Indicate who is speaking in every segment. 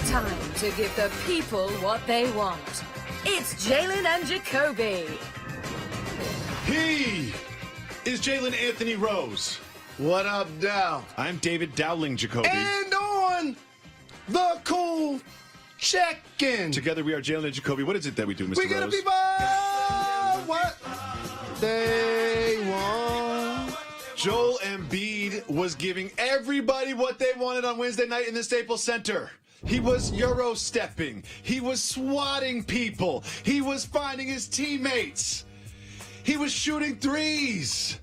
Speaker 1: time to give the people what they want. It's Jalen and Jacoby.
Speaker 2: He is Jalen Anthony Rose.
Speaker 3: What up, Dow?
Speaker 2: I'm David Dowling Jacoby.
Speaker 3: And on the cool check-in.
Speaker 2: Together we are Jalen and Jacoby. What is it that we do, Mr. Rose?
Speaker 3: We gonna be what they want.
Speaker 2: Joel Embiid was giving everybody what they wanted on Wednesday night in the Staples Center. He was Euro-stepping. He was swatting people. He was finding his teammates. He was shooting threes.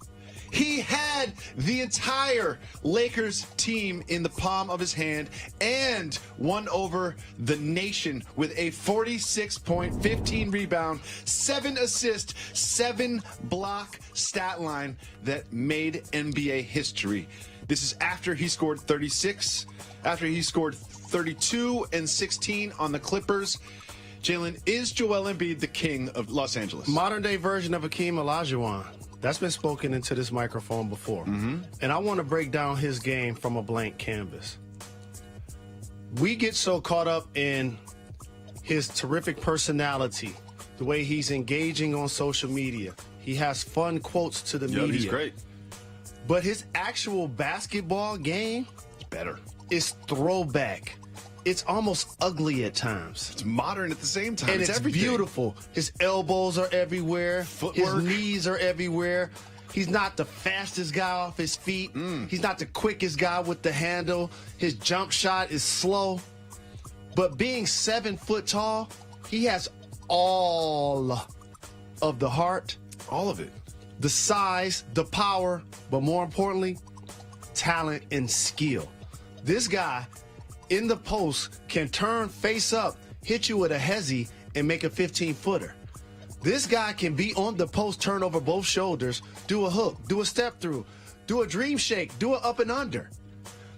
Speaker 2: He had the entire Lakers team in the palm of his hand and won over the nation with a 46-point, 15 rebound, 7 assist, 7 block stat line that made NBA history. This is after he scored 36, after he scored 32 and 16 on the Clippers. Jalen, is Joel Embiid the king of Los Angeles?
Speaker 3: Modern-day version of Hakeem Olajuwon. That's been spoken into this microphone before. And I want to break down his game from a blank canvas. We get so caught up in his terrific personality, the way he's engaging on social media. He has fun quotes to the media.
Speaker 2: He's great.
Speaker 3: But his actual basketball game
Speaker 2: Better.
Speaker 3: is throwback. It's almost ugly at times.
Speaker 2: It's modern at the same time.
Speaker 3: And it's
Speaker 2: everything.
Speaker 3: beautiful. His elbows are everywhere.
Speaker 2: Footwork.
Speaker 3: His knees are everywhere. He's not the fastest guy off his feet. He's not the quickest guy with the handle. His jump shot is slow. But being 7 foot tall, he has all of the heart,
Speaker 2: All of it.
Speaker 3: the size, the power, but more importantly, talent and skill. This guy in the post can turn face up, hit you with a hezzy, and make a 15-footer. This guy can be on the post, turn over both shoulders, do a hook, do a step through, do a dream shake, do an up and under.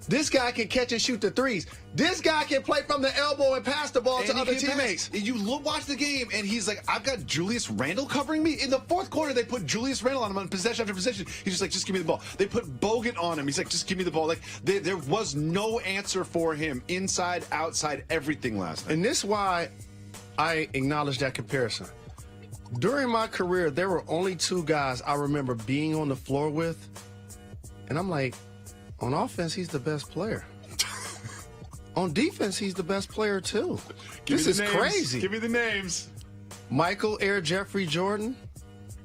Speaker 3: This guy can catch and shoot the threes. This guy can play from the elbow and pass the ball to other teammates.
Speaker 2: You watch the game, and he's like, I've got Julius Randle covering me. In the fourth quarter, they put Julius Randle on him on possession after possession. He's just like, just give me the ball. They put Bogut on him. He's like, just give me the ball. Like, there was no answer for him, inside, outside, everything last night.
Speaker 3: And this is why I acknowledge that comparison. During my career, there were only 2 guys I remember being on the floor with, and I'm like, on offense, he's the best player. On defense, he's the best player, too. This is crazy.
Speaker 2: Give me the names.
Speaker 3: Michael Air Jeffrey Jordan,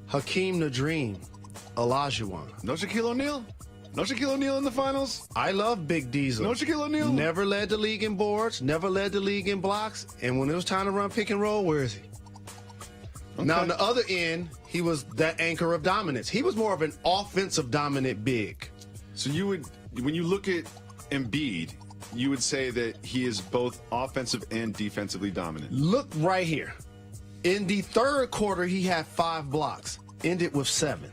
Speaker 3: Hakeem the Dream, Olajuwon.
Speaker 2: No Shaquille O'Neal? No Shaquille O'Neal in the finals?
Speaker 3: I love Big Diesel.
Speaker 2: No Shaquille O'Neal?
Speaker 3: Never led the league in boards, never led the league in blocks, and when it was time to run pick and roll, where is he?
Speaker 2: Okay.
Speaker 3: Now, on the other end, he was that anchor of dominance. He was more of an offensive dominant big.
Speaker 2: So you would, when you look at Embiid, you would say that he is both offensive and defensively dominant.
Speaker 3: Look right here. In the third quarter, he had 5 blocks, ended with 7.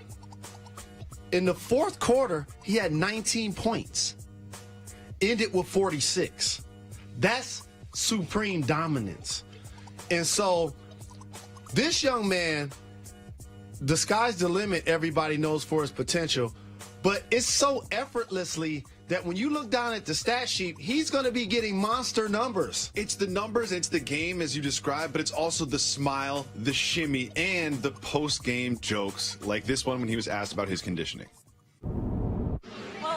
Speaker 3: In the fourth quarter, he had 19 points, ended with 46. That's supreme dominance. And so this young man, the sky's the limit, everybody knows, for his potential. But it's so effortlessly that when you look down at the stat sheet, he's going to be getting monster numbers.
Speaker 2: It's the numbers, it's the game as you described, but it's also the smile, the shimmy, and the post-game jokes, like this one when he was asked about his conditioning.
Speaker 4: Well,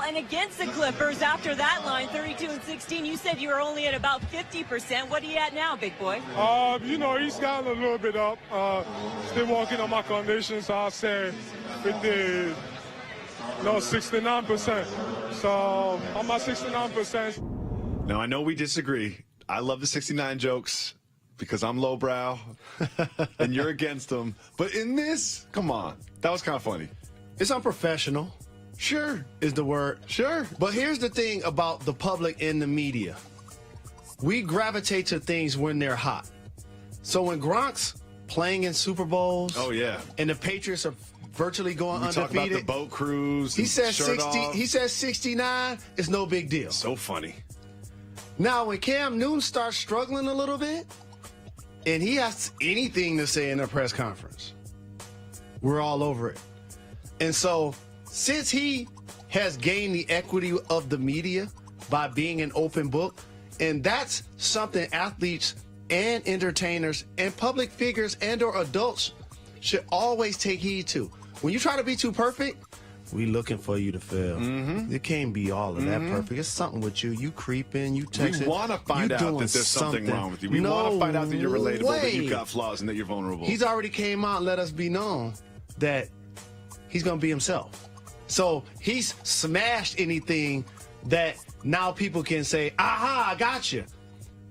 Speaker 4: and against the Clippers, after that line, 32 and 16, you said you were only at about 50%. What are you at now, big boy?
Speaker 5: He's gotten a little bit up. Still working on my condition, so I'll say 69%. So I'm at 69%.
Speaker 2: Now, I know we disagree. I love the 69 jokes because I'm lowbrow and you're against them. But in this, come on, that was kind of funny.
Speaker 3: It's unprofessional.
Speaker 2: Sure.
Speaker 3: Is the word.
Speaker 2: Sure.
Speaker 3: But here's the thing about the public and the media. We gravitate to things when they're hot. So when Gronk's playing in Super Bowls,
Speaker 2: Oh, yeah.
Speaker 3: and the Patriots are virtually going
Speaker 2: We talk
Speaker 3: undefeated,
Speaker 2: about the boat cruise.
Speaker 3: he
Speaker 2: and
Speaker 3: says
Speaker 2: shirt
Speaker 3: 60.
Speaker 2: off.
Speaker 3: He says 69. It's no big deal.
Speaker 2: So funny.
Speaker 3: Now when Cam Newton starts struggling a little bit, and he has anything to say in a press conference, we're all over it. And so, since he has gained the equity of the media by being an open book, And that's something athletes and entertainers and public figures and or adults should always take heed to. When you try to be too perfect, we looking for you to fail. It can't be all of that perfect. It's something with you. You creeping, you texting.
Speaker 2: We want to find out that there's something wrong with you. We want to find out that you're relatable, that you've got flaws, and that you're vulnerable.
Speaker 3: He's already came out and let us be known that he's going to be himself. So he's smashed anything that now people can say, aha, I got you.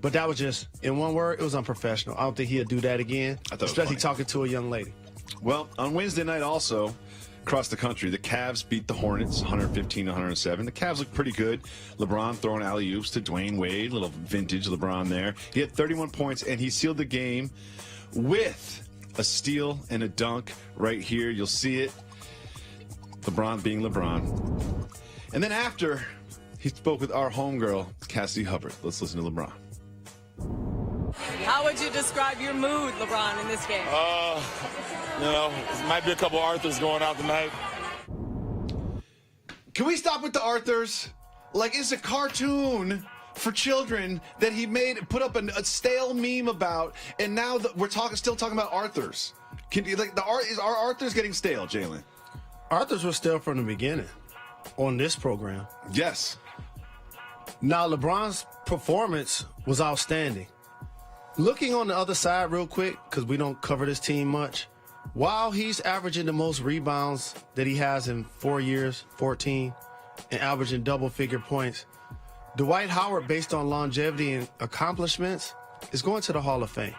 Speaker 3: But that was just, in one word, it was unprofessional. I don't think he'll do that again, especially talking to a young lady.
Speaker 2: Well, on Wednesday night also, across the country, the Cavs beat the Hornets 115-107. The Cavs look pretty good. LeBron throwing alley-oops to Dwayne Wade, little vintage LeBron there. He had 31 points, and he sealed the game with a steal and a dunk right here. You'll see it. LeBron being LeBron. And then after, he spoke with our homegirl, Cassie Hubbard. Let's listen to LeBron.
Speaker 4: How would you describe your mood, LeBron, in this game?
Speaker 5: It might be a couple Arthurs going out tonight.
Speaker 2: Can we stop with the Arthurs? Like, it's a cartoon for children that he put up a stale meme about, and now we're still talking about Arthurs. Are Arthurs getting stale, Jalen?
Speaker 3: Arthurs was stale from the beginning on this program.
Speaker 2: Yes.
Speaker 3: Now, LeBron's performance was outstanding. Looking on the other side real quick, because we don't cover this team much, while he's averaging the most rebounds that he has in 4 years, 14, and averaging double-figure points, Dwight Howard, based on longevity and accomplishments, is going to the Hall of Fame.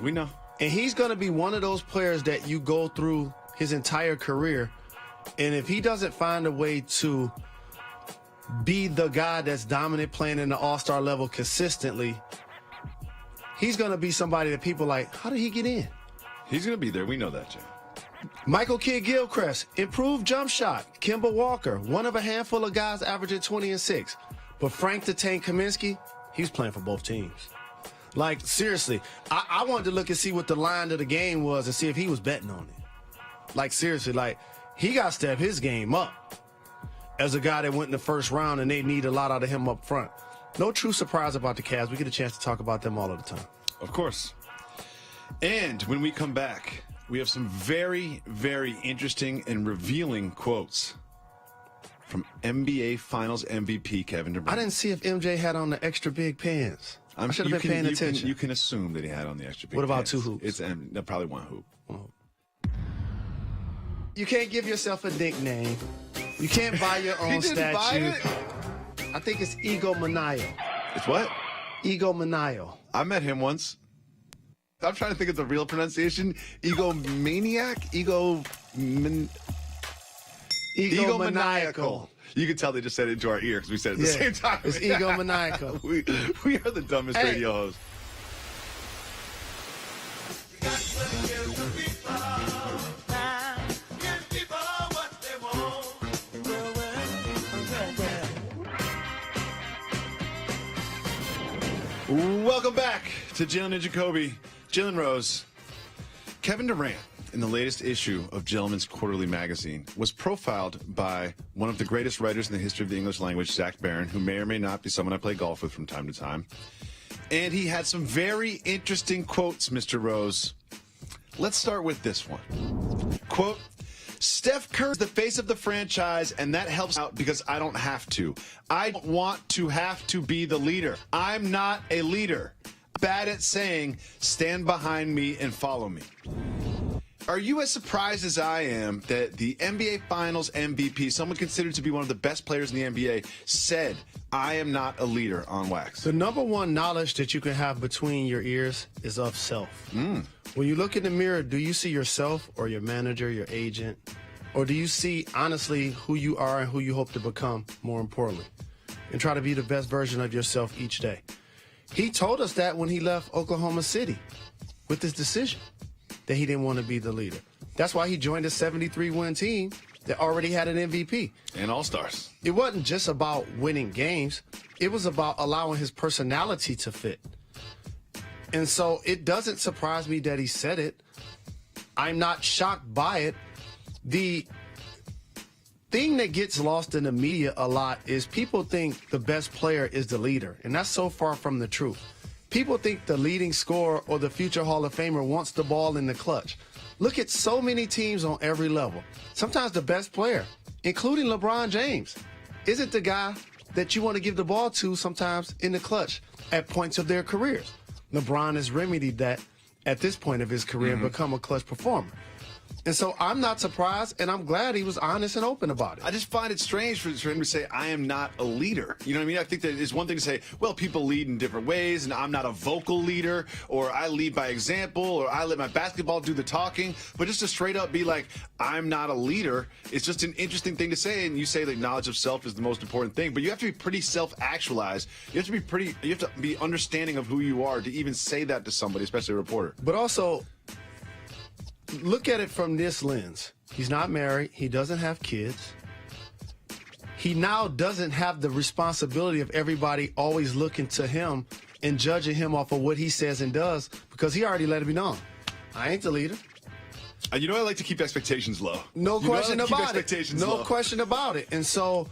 Speaker 2: We know.
Speaker 3: And he's going to be one of those players that you go through his entire career, and if he doesn't find a way to be the guy that's dominant playing in the all-star level consistently, he's going to be somebody that people like, how did he get in?
Speaker 2: He's going to be there. We know that, Jay.
Speaker 3: Michael Kidd-Gilchrist, improved jump shot. Kemba Walker, one of a handful of guys averaging 20 and 6. But Frank the Tank Kaminsky, he's playing for both teams. Like, seriously, I wanted to look and see what the line of the game was and see if he was betting on it. Like, seriously, like, he got to step his game up as a guy that went in the first round, and they need a lot out of him up front. No true surprise about the Cavs. We get a chance to talk about them all of the time.
Speaker 2: Of course. And when we come back, we have some very, very interesting and revealing quotes from NBA Finals MVP Kevin Durant.
Speaker 3: I didn't see if MJ had on the extra big pants. I should have been paying attention.
Speaker 2: You can assume that he had on the extra big
Speaker 3: What about
Speaker 2: pants.
Speaker 3: 2 hoops?
Speaker 2: It's probably 1 hoop.
Speaker 3: You can't give yourself a nickname. You can't buy your own statue. I think it's egomaniacal.
Speaker 2: It's what?
Speaker 3: Egomaniacal.
Speaker 2: I met him once. I'm trying to think of the real pronunciation. Egomaniac? Egomaniacal. You can tell they just said it into our ear because we said it at the same time.
Speaker 3: It's egomaniacal.
Speaker 2: we are the dumbest radio hosts. Welcome back to Jalen Jacoby, Jalen Rose. Kevin Durant, in the latest issue of Gentleman's Quarterly magazine, was profiled by one of the greatest writers in the history of the English language, Zach Barron, who may or may not be someone I play golf with from time to time. And he had some very interesting quotes, Mr. Rose. Let's start with this one. Quote, Steph Curry's the face of the franchise, and that helps out because I don't have to. I don't want to have to be the leader. I'm not a leader. Bad at saying, stand behind me and follow me. Are you as surprised as I am that the NBA Finals MVP, someone considered to be one of the best players in the NBA, said, I am not a leader on wax?
Speaker 3: The number one knowledge that you can have between your ears is of self. When you look in the mirror, do you see yourself or your manager, your agent? Or do you see, honestly, who you are and who you hope to become, more importantly? And try to be the best version of yourself each day. He told us that when he left Oklahoma City with his decision that he didn't want to be the leader. That's why he joined a 73-win team that already had an MVP.
Speaker 2: And All-Stars.
Speaker 3: It wasn't just about winning games. It was about allowing his personality to fit. And so it doesn't surprise me that he said it. I'm not shocked by it. The thing that gets lost in the media a lot is people think the best player is the leader, and that's so far from the truth. People think the leading scorer or the future Hall of Famer wants the ball in the clutch. Look at so many teams on every level. Sometimes the best player, including LeBron James, isn't the guy that you want to give the ball to sometimes in the clutch at points of their careers. LeBron has remedied that at this point of his career and become a clutch performer. And so I'm not surprised, and I'm glad he was honest and open about it.
Speaker 2: I just find it strange for him to say, I am not a leader. You know what I mean? I think that it's one thing to say, well, people lead in different ways, and I'm not a vocal leader, or I lead by example, or I let my basketball do the talking. But just to straight up be like, I'm not a leader, it's just an interesting thing to say. And you say that knowledge of self is the most important thing, but you have to be pretty self-actualized. You have to be understanding of who you are to even say that to somebody, especially a reporter.
Speaker 3: But also, look at it from this lens. He's not married. He doesn't have kids. He now doesn't have the responsibility of everybody always looking to him and judging him off of what he says and does, because he already let it be known. I ain't the leader.
Speaker 2: You know, I like to keep expectations low.
Speaker 3: No question about it. No
Speaker 2: low.
Speaker 3: question about it. And so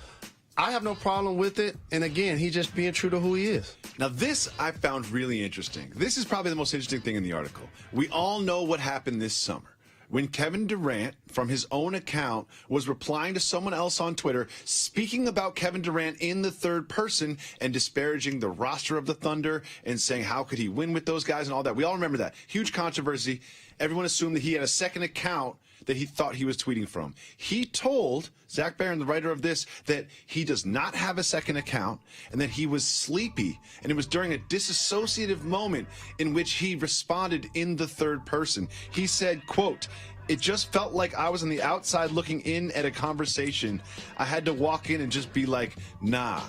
Speaker 3: I have no problem with it. And again, he's just being true to who he is.
Speaker 2: Now, this I found really interesting. This is probably the most interesting thing in the article. We all know what happened this summer when Kevin Durant, from his own account, was replying to someone else on Twitter, speaking about Kevin Durant in the third person and disparaging the roster of the Thunder and saying how could he win with those guys and all that. We all remember that. Huge controversy. Everyone assumed that he had a second account that he thought he was tweeting from. He told Zach Barron, the writer of this, that he does not have a second account and that he was sleepy. And it was during a disassociative moment in which he responded in the third person. He said, quote, "It just felt like I was on the outside looking in at a conversation. I had to walk in and just be like, nah."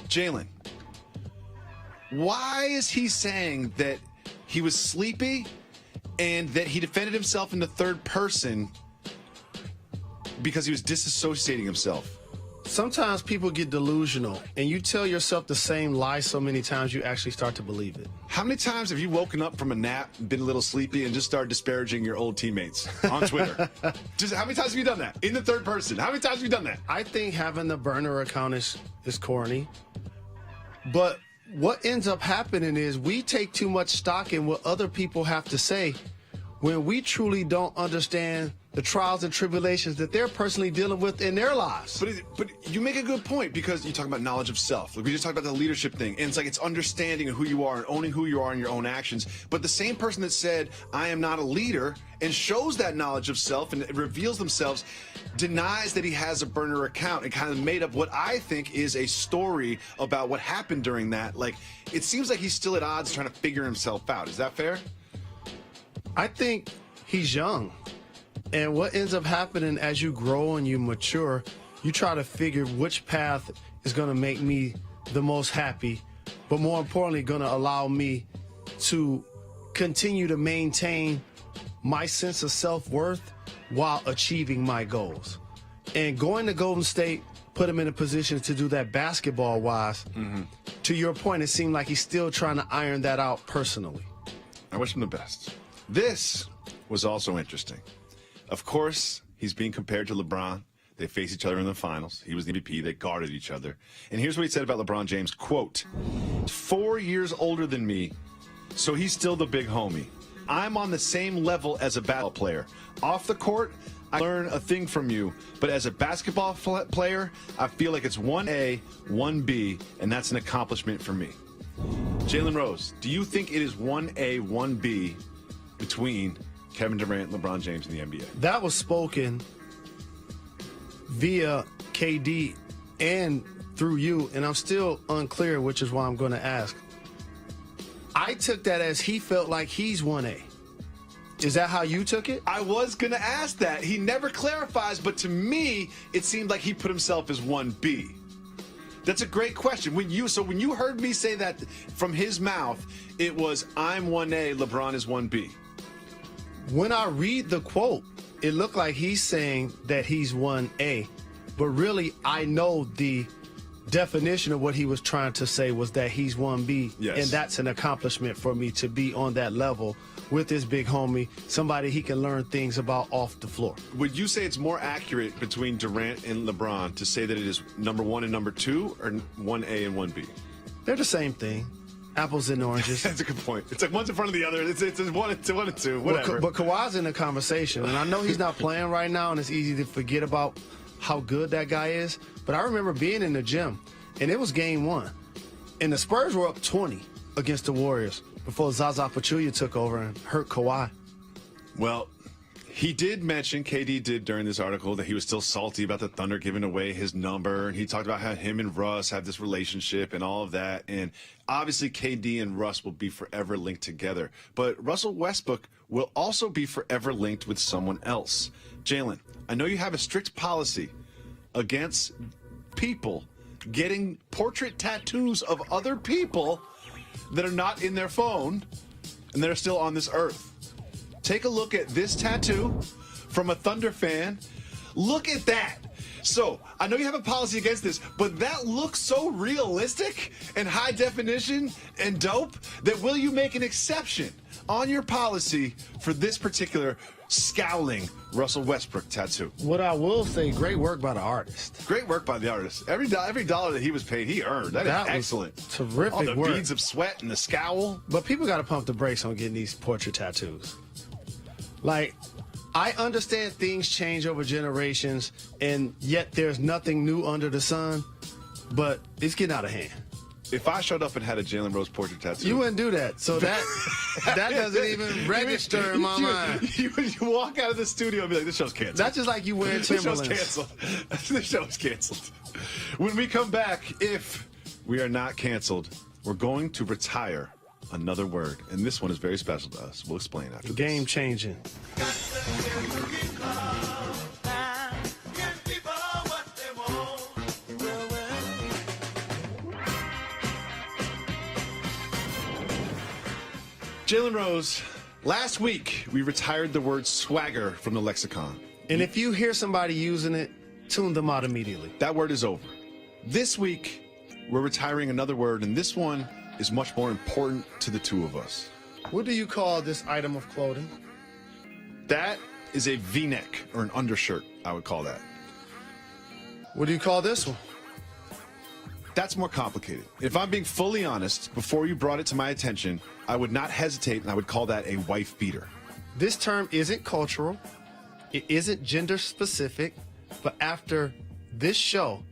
Speaker 2: Jalen, why is he saying that he was sleepy and that he defended himself in the third person because he was disassociating himself?
Speaker 3: Sometimes people get delusional, and you tell yourself the same lie so many times you actually start to believe it.
Speaker 2: How many times have you woken up from a nap, been a little sleepy, and just started disparaging your old teammates on Twitter? Just how many times have you done that in the third person? How many times have you done that?
Speaker 3: I think having the burner account is corny. But what ends up happening is we take too much stock in what other people have to say when we truly don't understand the trials and tribulations that they're personally dealing with in their lives.
Speaker 2: But you make a good point, because you talk about knowledge of self. Like we just talked about the leadership thing, and it's like it's understanding of who you are and owning who you are in your own actions. But the same person that said, I am not a leader, and shows that knowledge of self and reveals themselves, denies that he has a burner account and kind of made up what I think is a story about what happened during that. Like, it seems like he's still at odds trying to figure himself out. Is that fair?
Speaker 3: I think he's young. And what ends up happening as you grow and you mature, you try to figure which path is going to make me the most happy, but more importantly, going to allow me to continue to maintain my sense of self-worth while achieving my goals. And going to Golden State put him in a position to do that basketball-wise. To your point, it seemed like he's still trying to iron that out personally.
Speaker 2: I wish him the best. This was also interesting. Of course, he's being compared to LeBron. They faced each other in the finals. He was the MVP. They guarded each other. And here's what he said about LeBron James, quote, 4 years older than me, so he's still the big homie. I'm on the same level as a basketball player. Off the court, I learn a thing from you. But as a basketball player, I feel like it's 1A, 1B, and that's an accomplishment for me. Jalen Rose, do you think it is 1A, 1B between Kevin Durant and LeBron James in the NBA?
Speaker 3: That was spoken via KD and through you, and I'm still unclear, which is why I'm going to ask. I took that as he felt like he's 1A. Is that how you took it?
Speaker 2: I was going to ask that. He never clarifies, but to me, it seemed like he put himself as 1B. That's a great question. When you heard me say that from his mouth, it was, I'm 1A, LeBron is 1B.
Speaker 3: When I read the quote, it looked like he's saying that he's 1A, but really I know the definition of what he was trying to say was that he's 1B,
Speaker 2: yes.
Speaker 3: And that's an accomplishment for me to be on that level with his big homie, somebody he can learn things about off the floor.
Speaker 2: Would you say it's more accurate between Durant and LeBron to say that it is number 1 and number 2, or 1A and 1B?
Speaker 3: They're the same thing. Apples and oranges.
Speaker 2: That's a good point. It's like one's in front of the other. It's 1 and 2, whatever.
Speaker 3: But Kawhi's in the conversation, and I know he's not playing right now, and it's easy to forget about how good that guy is. But I remember being in the gym, and it was game 1, and the Spurs were up 20 against the Warriors before Zaza Pachulia took over and hurt Kawhi.
Speaker 2: Well, he did mention, KD did during this article, that he was still salty about the Thunder giving away his number. And he talked about how him and Russ have this relationship and all of that. And obviously, KD and Russ will be forever linked together. But Russell Westbrook will also be forever linked with someone else. Jalen, I know you have a strict policy against people getting portrait tattoos of other people that are not in their phone and that are still on this earth. Take a look at this tattoo from a Thunder fan. Look at that. So, I know you have a policy against this, but that looks so realistic and high definition and dope that will you make an exception on your policy for this particular scowling Russell Westbrook tattoo?
Speaker 3: What I will say, great work by the artist.
Speaker 2: Great work by the artist. Every dollar that he was paid, he earned. That is excellent.
Speaker 3: Terrific
Speaker 2: All the
Speaker 3: work.
Speaker 2: beads of sweat and the scowl.
Speaker 3: But people got to pump the brakes on getting these portrait tattoos. Like, I understand things change over generations, and yet there's nothing new under the sun, but it's getting out of hand.
Speaker 2: If I showed up and had a Jalen Rose portrait tattoo,
Speaker 3: You wouldn't do that. So that doesn't even register in my mind.
Speaker 2: You walk out of the studio and be like, this show's canceled.
Speaker 3: That's just like you wearing
Speaker 2: This show's
Speaker 3: Timberlands.
Speaker 2: canceled. This show's canceled. When we come back, if we are not canceled, we're going to retire another word. And this one is very special to us. We'll explain after this.
Speaker 3: Game changing.
Speaker 2: Jalen Rose, last week we retired the word swagger from the lexicon.
Speaker 3: And if you hear somebody using it, tune them out immediately.
Speaker 2: That word is over. This week, we're retiring another word, and this one is much more important to the two of us.
Speaker 3: What do you call this item of clothing?
Speaker 2: That is a V-neck, or an undershirt, I would call that.
Speaker 3: What do you call this one?
Speaker 2: That's more complicated. If I'm being fully honest, before you brought it to my attention, I would not hesitate, and I would call that a wife beater.
Speaker 3: This term isn't cultural. It isn't gender specific. But after this show,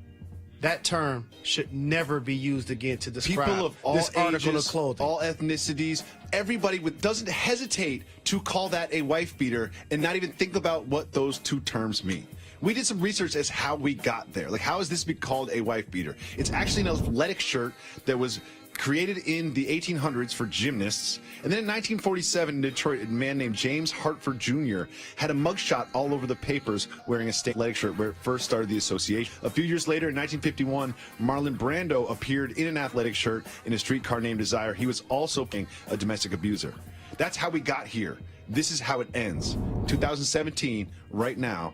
Speaker 3: that term should never be used again to describe
Speaker 2: People of all
Speaker 3: this article
Speaker 2: ages,
Speaker 3: of clothing.
Speaker 2: all ethnicities, everybody doesn't hesitate to call that a wife beater and not even think about what those two terms mean. We did some research as how we got there. Like, how is this be called a wife beater? It's actually an athletic shirt that was created in the 1800s for gymnasts. And then in 1947 in Detroit, a man named James Hartford Jr. had a mugshot all over the papers wearing a state athletic shirt where it first started the association. A few years later, in 1951, Marlon Brando appeared in an athletic shirt in a streetcar named Desire. He was also a domestic abuser. That's how we got here. This is how it ends. 2017, right now,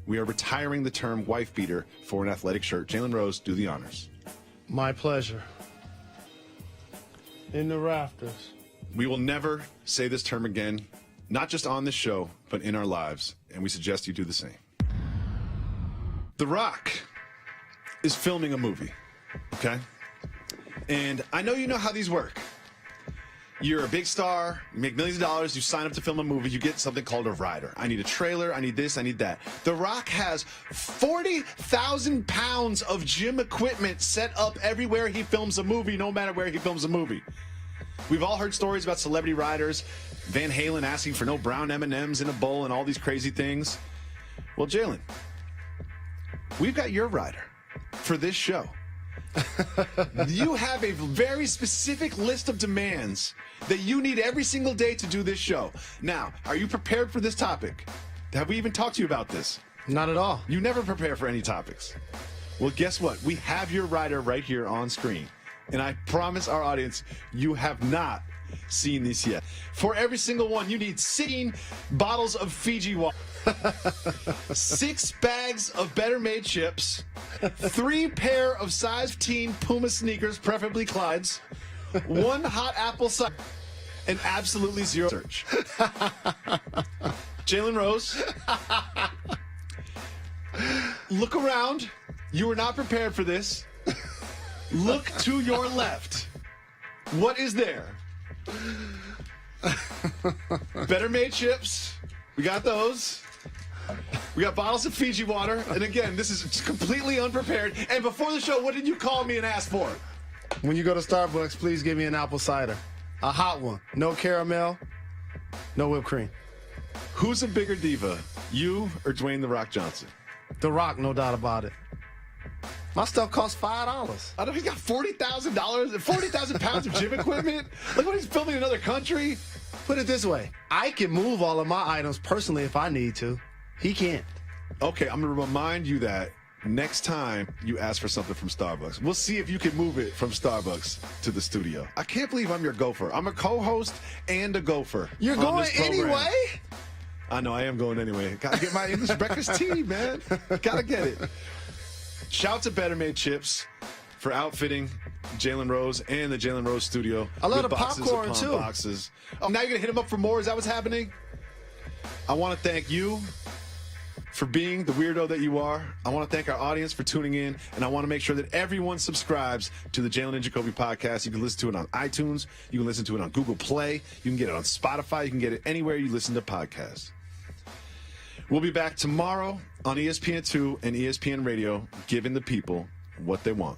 Speaker 2: we are retiring the term wife beater for an athletic shirt. Jalen Rose, do the honors.
Speaker 3: My pleasure. In the rafters.
Speaker 2: We will never say this term again, not just on this show, but in our lives, and we suggest you do the same. The Rock is filming a movie, okay? And I know you know how these work. You're a big star, you make millions of dollars, you sign up to film a movie, you get something called a rider. I need a trailer, I need this, I need that. The Rock has 40,000 pounds of gym equipment set up everywhere he films a movie, no matter where he films a movie. We've all heard stories about celebrity riders, Van Halen asking for no brown M&Ms in a bowl and all these crazy things. Well, Jalen, we've got your rider for this show. You have a very specific list of demands that you need every single day to do this show. Now, are you prepared for this topic? Have we even talked to you about this?
Speaker 3: Not at all.
Speaker 2: You never prepare for any topics. Well, guess what? We have your rider right here on screen. And I promise our audience, you have not seen this yet. For every single one, you need 16 bottles of Fiji water, 6 bags of Better Made chips, 3 pair of size 15 Puma sneakers, preferably Clyde's, 1 hot apple cider, and absolutely zero search. Jalen Rose, look around. You were not prepared for this. Look to your left. What is there? Better Made chips. We got those. We got bottles of Fiji water. And again, this is completely unprepared. And before the show, what did you call me and ask for?
Speaker 3: When you go to Starbucks, please give me an apple cider. A hot one. No caramel, no whipped cream.
Speaker 2: Who's a bigger diva, you or Dwayne "The Rock" Johnson?
Speaker 3: The Rock, no doubt about it. My stuff costs $5.
Speaker 2: I know he's got $40,000, 40,000 pounds of gym equipment. Look what he's filming in another country.
Speaker 3: Put it this way. I can move all of my items personally if I need to. He can't.
Speaker 2: Okay, I'm going to remind you that next time you ask for something from Starbucks. We'll see if you can move it from Starbucks to the studio. I can't believe I'm your gopher. I'm a co-host and a gopher.
Speaker 3: You're
Speaker 2: on
Speaker 3: going
Speaker 2: this program.
Speaker 3: anyway?
Speaker 2: I know, I am going anyway. Gotta get my English breakfast tea, man. Gotta get it. Shout to Better Made Chips for outfitting Jalen Rose and the Jalen Rose studio.
Speaker 3: I love
Speaker 2: with
Speaker 3: the
Speaker 2: boxes
Speaker 3: popcorn,
Speaker 2: upon
Speaker 3: too.
Speaker 2: Boxes. Oh, now you're gonna hit him up for more? Is that what's happening? I want to thank you for being the weirdo that you are. I want to thank our audience for tuning in, and I want to make sure that everyone subscribes to the Jalen and Jacoby podcast. You can listen to it on iTunes. You can listen to it on Google Play. You can get it on Spotify. You can get it anywhere you listen to podcasts. We'll be back tomorrow on ESPN2 and ESPN Radio, giving the people what they want.